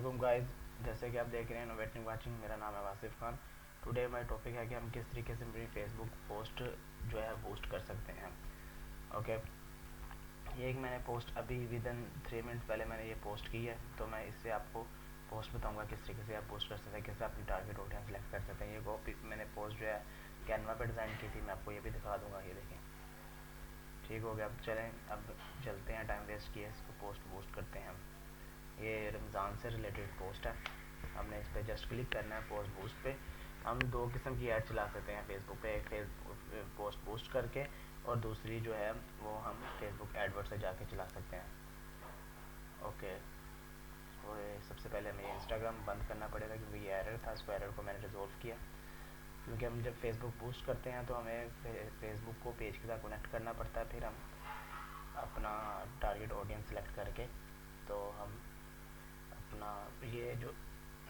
वालेकुम गाइस। जैसे कि आप देख रहे हैं इनोवेटिव वाचिंग, मेरा नाम है Wasif Khan. Today my topic है कि हम किस तरीके से अपनी फेसबुक पोस्ट जो है बूस्ट कर सकते हैं। ओके, ये एक मैंने पोस्ट अभी विद इन 3 मिनट पहले मैंने ये पोस्ट की है, तो मैं इससे आपको पोस्ट बताऊंगा किस तरीके से आप पोस्ट कर सकते हैं, कैसे अपनी टारगेट ऑडियंस सेलेक्ट कर सकते हैं। ये कॉपी मैंने पोस्ट जो है कैनवा पे डिज़ाइन की थी, मैं आपको ये भी दिखा दूंगा। ये देखें, ठीक हो गया। अब चलें, अब चलते हैं, टाइम वेस्ट किए, इसको पोस्ट बूस्ट करते हैं हम। ये रमज़ान से रिलेटेड पोस्ट है, हमने इस पर जस्ट क्लिक करना है पोस्ट बूस्ट पे। हम दो किस्म की ऐड चला सकते हैं फेसबुक पे, एक फेसबुक पोस्ट बूस्ट करके और दूसरी जो है वो हम फेसबुक एडवर्ड से जाके चला सकते हैं। ओके, तो सबसे पहले हमें इंस्टाग्राम बंद करना पड़ेगा क्योंकि ये एरर था, इसको एरर को मैंने रिजोल्व किया। क्योंकि हम जब फेसबुक बूस्ट करते हैं तो हमें फेसबुक को पेज के साथ कनेक्ट करना पड़ता है, फिर हम अपना टारगेट ऑडियंस सेलेक्ट करके तो हम अपना ये जो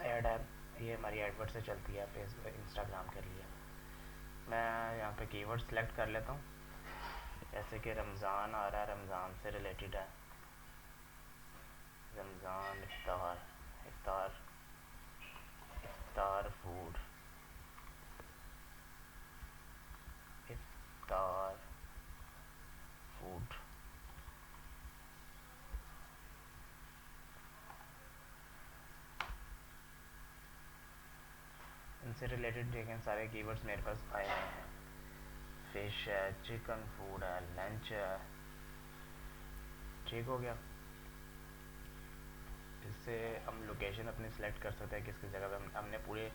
ऐड है ये हमारी एडवर्ड से चलती है फेसबुक इंस्टाग्राम के लिए। मैं यहाँ पे कीवर्ड सेलेक्ट कर लेता हूँ, जैसे कि रमज़ान आ रहा है, रमज़ान से रिलेटेड है, रमज़ान इफ्तार, इफ्तार इफ्तार फूड, इफ्तार फूड। इनसे रिलेटेड देखें सारे कीवर्ड्स मेरे पास आए हुए हैं। फिश है, चिकन फूड है, लंच है। ठीक हो गया। इससे हम लोकेशन अपनी सेलेक्ट कर सकते हैं, किस किस जगह पे हमने पूरे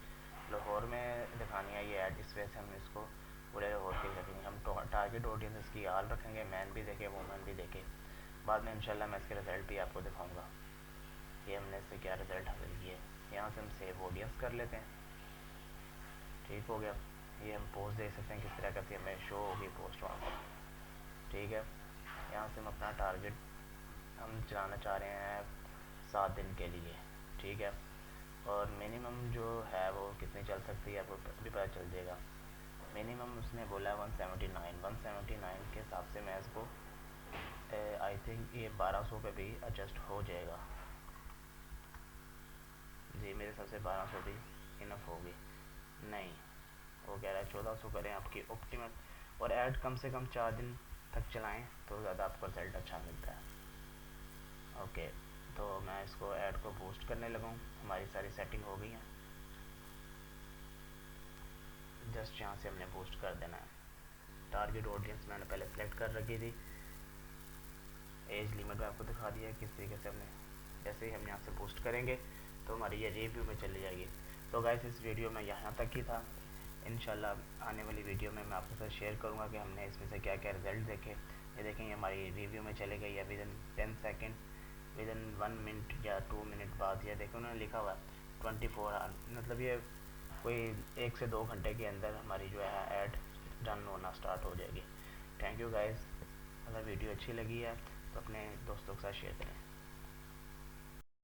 लाहौर में दिखानी है ये ऐड, इस वजह से हम इसको पूरे लाहौर के रखेंगे। हम टारगेट ऑडियंस इसकी आल रखेंगे, मैन भी देखे वुमेन भी देखे। बाद में इंशाल्लाह मैं इसके रिज़ल्ट भी आपको दिखाऊंगा कि हमने इससे क्या रिज़ल्ट हासिल किए। यहाँ से हम सेव ऑडियंस कर लेते हैं। ठीक हो गया। ये हम पोस्ट दे सकते हैं, किस तरह करती है हमें शो होगी पोस्ट वहाँ पर। ठीक है, यहाँ से हम अपना टारगेट हम चलाना चाह रहे हैं 7 दिन के लिए। ठीक है, और मिनिमम जो है वो कितनी चल सकती है आपको अभी पता चल जाएगा। मिनिमम उसने बोला 179 के हिसाब से मैं इसको आई थिंक ये 1200 पे भी एडजस्ट हो जाएगा। जी मेरे हिसाब से 1200 भी इनफ होगी। नहीं, वो कह रहा है 1400 करें आपकी ऑप्टिमल, और ऐड कम से कम 4 दिन तक चलाएं तो ज़्यादा आपको रिजल्ट अच्छा मिलता है। ओके, तो मैं इसको ऐड को बूस्ट करने लगा हूँ। हमारी सारी सेटिंग हो गई है, जस्ट यहाँ से हमने बूस्ट कर देना है। टारगेट ऑडियंस मैंने पहले सेलेक्ट कर रखी थी, एज लिमिट में आपको दिखा दिया है किस तरीके से हमने। जैसे ही हम यहाँ से बूस्ट करेंगे तो हमारी ये रिव्यू में चली जाएगी। तो गाइस इस वीडियो में यहाँ तक ही था। इंशाल्लाह आने वाली वीडियो में मैं आपके साथ शेयर करूँगा कि हमने इसमें से क्या क्या रिज़ल्ट देखे। ये देखेंगे हमारी रिव्यू में चले गई है with in 10 second, with in 1 minute या 2 मिनट बाद। या देखो उन्होंने लिखा हुआ 24 आवर, मतलब ये कोई 1 से 2 घंटे के अंदर हमारी जो है ऐड रन होना स्टार्ट हो जाएगी। Thank you guys. अगर वीडियो अच्छी लगी है तो अपने दोस्तों के साथ शेयर करें।